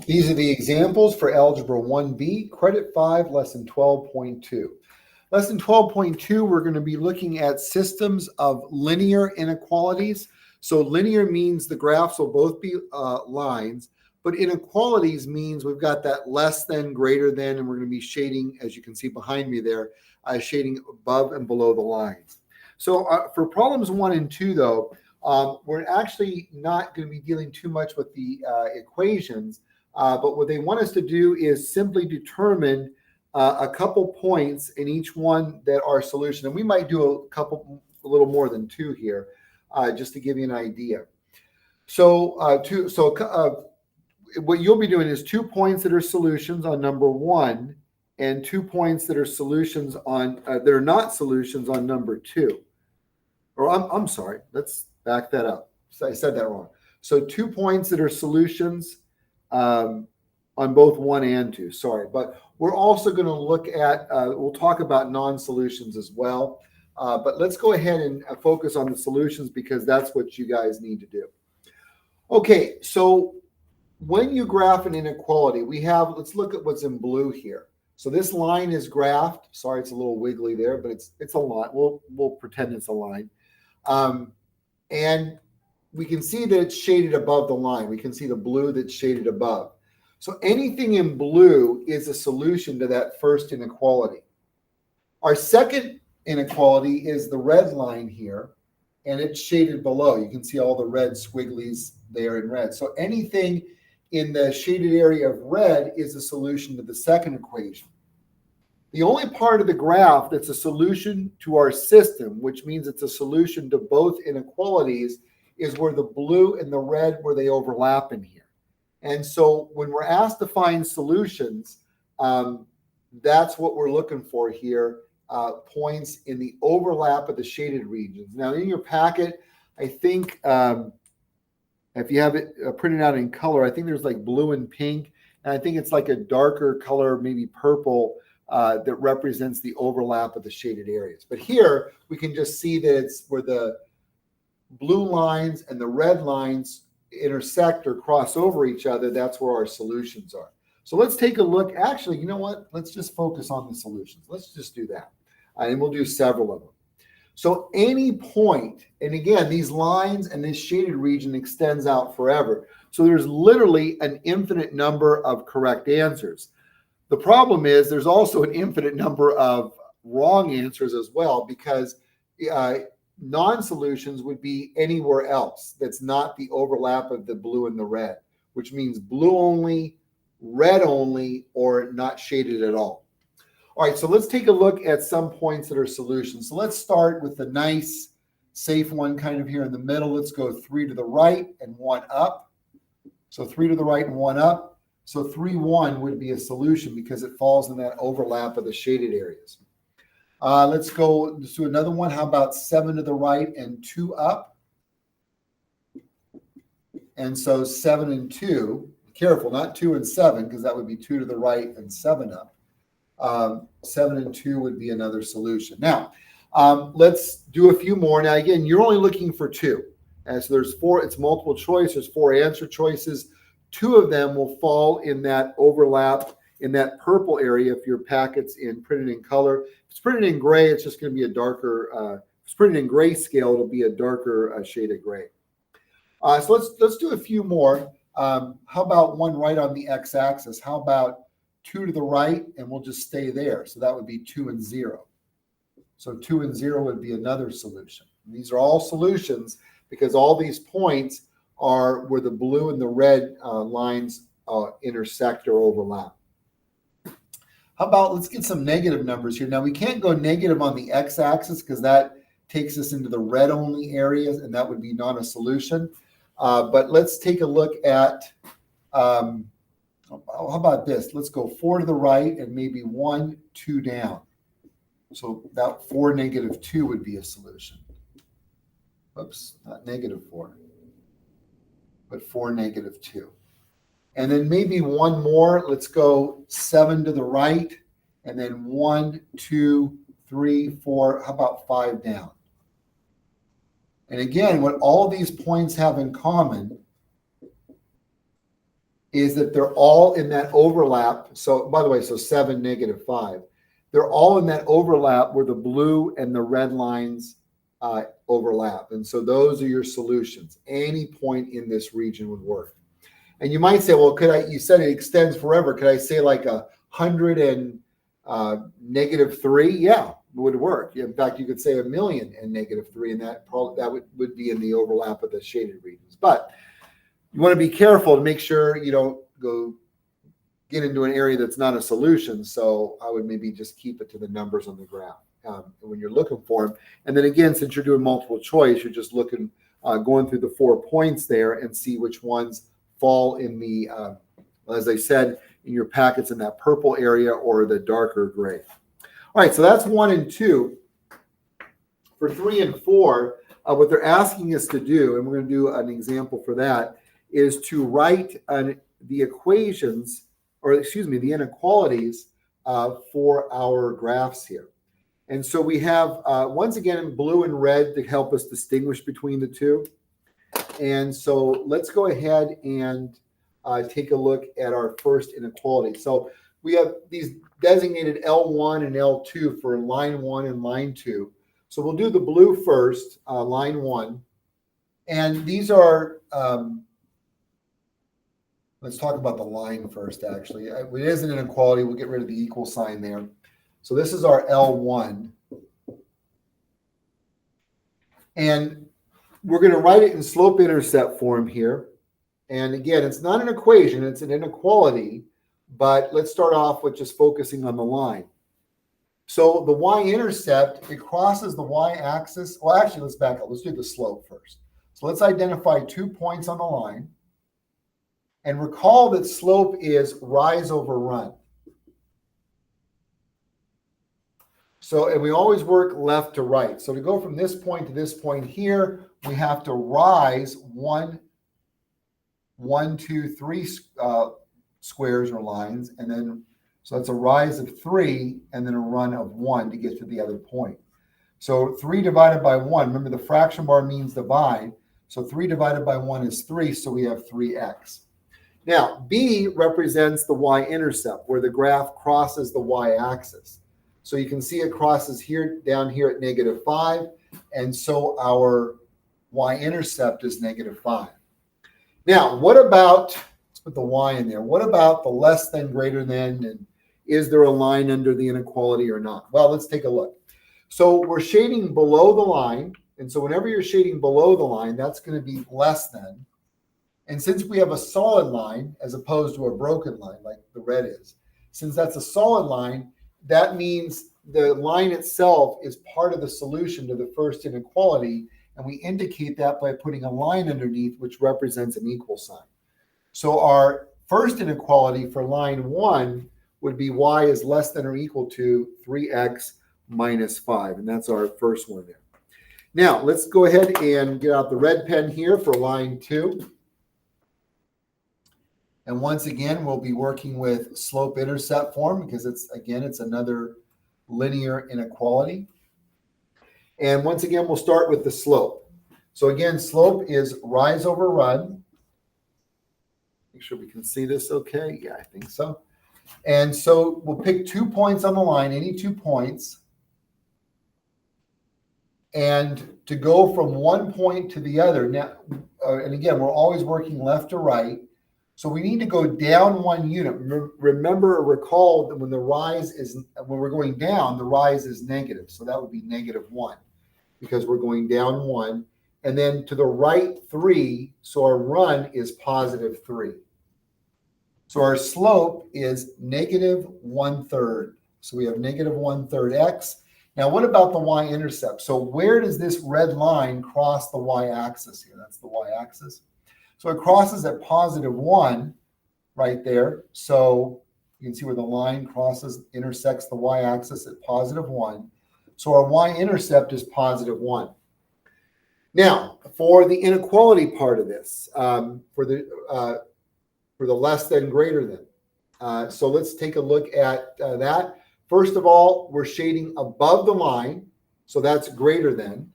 These are the examples for Algebra 1B, Credit 5, Lesson 12.2. Lesson 12.2, we're going to be looking at systems of linear inequalities. So linear means the graphs will both be lines, but inequalities means we've got that less than, greater than, and we're going to be shading, as you can see behind me there, shading above and below the lines. So for problems 1 and 2, though, we're actually not going to be dealing too much with the equations, but what they want us to do is simply determine a couple points in each one that are solution. And we might do a little more than 2 here, just to give you an idea. So what you'll be doing is 2 points that are solutions on number 1 and 2 points that are solutions on, that are not solutions on number 2. Or I'm sorry, let's back that up. I said that wrong. So 2 points that are solutions on both 1 and 2, sorry. But we're also going to look at, we'll talk about non-solutions as well. But let's go ahead and focus on the solutions because that's what you guys need to do. Okay, so when you graph an inequality, let's look at what's in blue here. So this line is graphed. Sorry, it's a little wiggly there, but it's a line. We'll pretend it's a line. And we can see that it's shaded above the line. We can see the blue that's shaded above. So anything in blue is a solution to that first inequality. Our second inequality is the red line here, and it's shaded below. You can see all the red squigglies there in red. So anything in the shaded area of red is a solution to the second equation. The only part of the graph that's a solution to our system, which means it's a solution to both inequalities, is where the blue and the red, where they overlap in here. And so when we're asked to find solutions, that's what we're looking for here, points in the overlap of the shaded regions. Now in your packet, I think if you have it printed out in color, I think there's like blue and pink, and I think it's like a darker color, maybe purple, that represents the overlap of the shaded areas. But here we can just see that it's where the blue lines and the red lines intersect or cross over each other. That's where our solutions are. So let's take a look. Actually, you know what? Let's just focus on the solutions. Let's just do that. And we'll do several of them. So any point, and again, these lines and this shaded region extends out forever. So there's literally an infinite number of correct answers. The problem is there's also an infinite number of wrong answers as well, because non-solutions would be anywhere else that's not the overlap of the blue and the red, which means blue only, red only, or not shaded at all. All right, so let's take a look at some points that are solutions. So let's start with the nice, safe one kind of here in the middle. Let's go 3 to the right and 1 up. So 3 to the right and 1 up. So 3, 1 would be a solution because it falls in that overlap of the shaded areas. Let's do another one. How about 7 to the right and 2 up? And so 7 and 2. Careful, not 2 and 7, because that would be 2 to the right and 7 up. 7 and 2 would be another solution. Now, let's do a few more. Now, again, you're only looking for 2. And so there's 4. It's multiple choice. There's 4 answer choices. 2 of them will fall in that overlap in that purple area if your packet's printed in color. If it's printed in gray, it's just going to be a darker, if it's printed in grayscale, it'll be a darker shade of gray. So let's do a few more. How about one right on the x-axis? How about 2 to the right, and we'll just stay there. So that would be 2 and 0. So 2 and 0 would be another solution. And these are all solutions because all these points are where the blue and the red lines intersect or overlap. How about, let's get some negative numbers here. Now we can't go negative on the x-axis because that takes us into the red only areas, and that would be not a solution. But let's take a look at, how about this? Let's go 4 to the right and maybe 1, 2 down. So that 4, negative 2 would be a solution. Oops, not negative 4. But 4, negative 2. And then maybe one more. Let's go 7 to the right, and then 1, 2, 3, 4. How about 5 down? And again, what all these points have in common is that they're all in that overlap. So by the way, so 7, -5. They're all in that overlap where the blue and the red lines overlap. And so those are your solutions. Any point in this region would work. And you might say, well, you said it extends forever. Could I say like 100 and -3? Yeah, it would work. In fact, you could say 1,000,000 and -3, and that would be in the overlap of the shaded regions. But you want to be careful to make sure you don't get into an area that's not a solution. So I would maybe just keep it to the numbers on the graph when you're looking for them. And then again, since you're doing multiple choice, you're just looking, going through the 4 points there and see which ones fall in the, as I said, in your packets in that purple area or the darker gray. All right, so that's 1 and 2. For 3 and 4, what they're asking us to do, and we're going to do an example for that, is to write the equations, or excuse me, the inequalities for our graphs here. And so we have, once again, blue and red to help us distinguish between the two. And so let's go ahead and take a look at our first inequality. So we have these designated L1 and L2 for line 1 and line 2. So we'll do the blue first, line 1. And these are, let's talk about the line first, actually. It is an inequality. We'll get rid of the equal sign there. So this is our L1. And we're going to write it in slope-intercept form here. And again, it's not an equation, it's an inequality. But let's start off with just focusing on the line. So the y-intercept, it crosses the y-axis. Well, actually, let's back up. Let's do the slope first. So let's identify 2 points on the line. And recall that slope is rise over run. So, and we always work left to right. So to go from this point to this point here, we have to rise 1, 2, 3 squares or lines, and then so that's a rise of 3 and then a run of 1 to get to the other point. So 3 divided by 1, remember the fraction bar means divide. So 3 divided by 1 is 3, so we have 3x. Now, B represents the y-intercept, where the graph crosses the y-axis. So you can see it crosses here, down here at -5, and so our y-intercept is -5. Now, what about, let's put the y in there, what about the less than, greater than, and is there a line under the inequality or not? Well, let's take a look. So we're shading below the line, and so whenever you're shading below the line, that's going to be less than. And since we have a solid line as opposed to a broken line like the red is, since that's a solid line, that means the line itself is part of the solution to the first inequality, and we indicate that by putting a line underneath which represents an equal sign. So our first inequality for line 1 would be y is less than or equal to 3x minus 5, and that's our first one there. Now, let's go ahead and get out the red pen here for line 2. And once again, we'll be working with slope-intercept form because it's another linear inequality. And once again, we'll start with the slope. So again, slope is rise over run. Make sure we can see this okay. Yeah, I think so. And so we'll pick 2 points on the line, any 2 points. And to go from one point to the other. Now, and again, we're always working left to right. So we need to go down 1 unit. Remember or recall that when we're going down, the rise is negative. So that would be -1 because we're going down 1. And then to the right 3, so our run is +3. So our slope is -1/3. So we have -1/3 x. Now what about the y-intercept? So where does this red line cross the y-axis here? That's the y-axis. So it crosses at +1 right there. So you can see where the line intersects the y-axis at +1. So our y-intercept is +1. Now, for the inequality part of this, for the less than, greater than. So let's take a look at that. First of all, we're shading above the line. So that's greater than.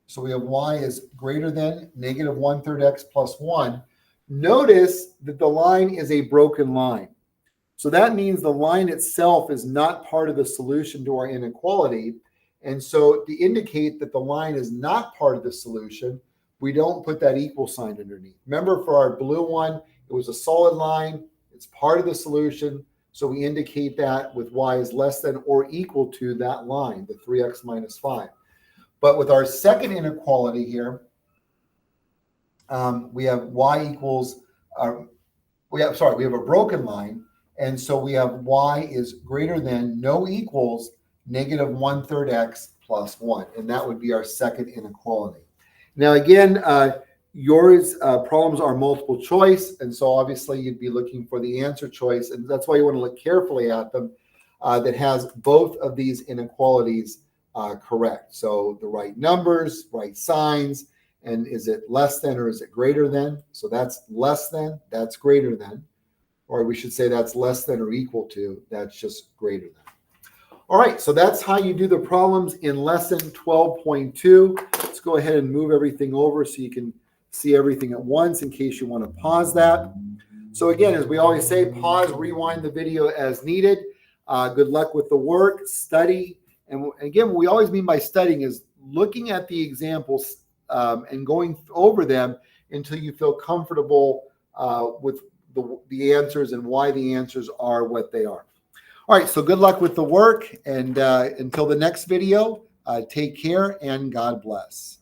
So we have y is greater than -1/3 x plus 1. Notice that the line is a broken line. So that means the line itself is not part of the solution to our inequality. And so to indicate that the line is not part of the solution, we don't put that equal sign underneath. Remember, for our blue one, it was a solid line. It's part of the solution. So we indicate that with y is less than or equal to that line, the 3x minus 5. But with our second inequality here, we have y equals, we have a broken line. And so we have y is greater than, no equals, negative 1/3 x plus 1. And that would be our second inequality. Now, again, yours problems are multiple choice. And so obviously you'd be looking for the answer choice. And that's why you want to look carefully at them that has both of these inequalities correct. So the right numbers, right signs, and is it less than or is it greater than? So that's less than, that's greater than. Or we should say that's less than or equal to, that's just greater than. All right, so that's how you do the problems in lesson 12.2. Let's go ahead and move everything over so you can see everything at once in case you want to pause that. So again, as we always say, pause, rewind the video as needed. Good luck with the work, study. And again, what we always mean by studying is looking at the examples and going over them until you feel comfortable with the answers and why the answers are what they are. All right, so good luck with the work, and until the next video, take care and God bless.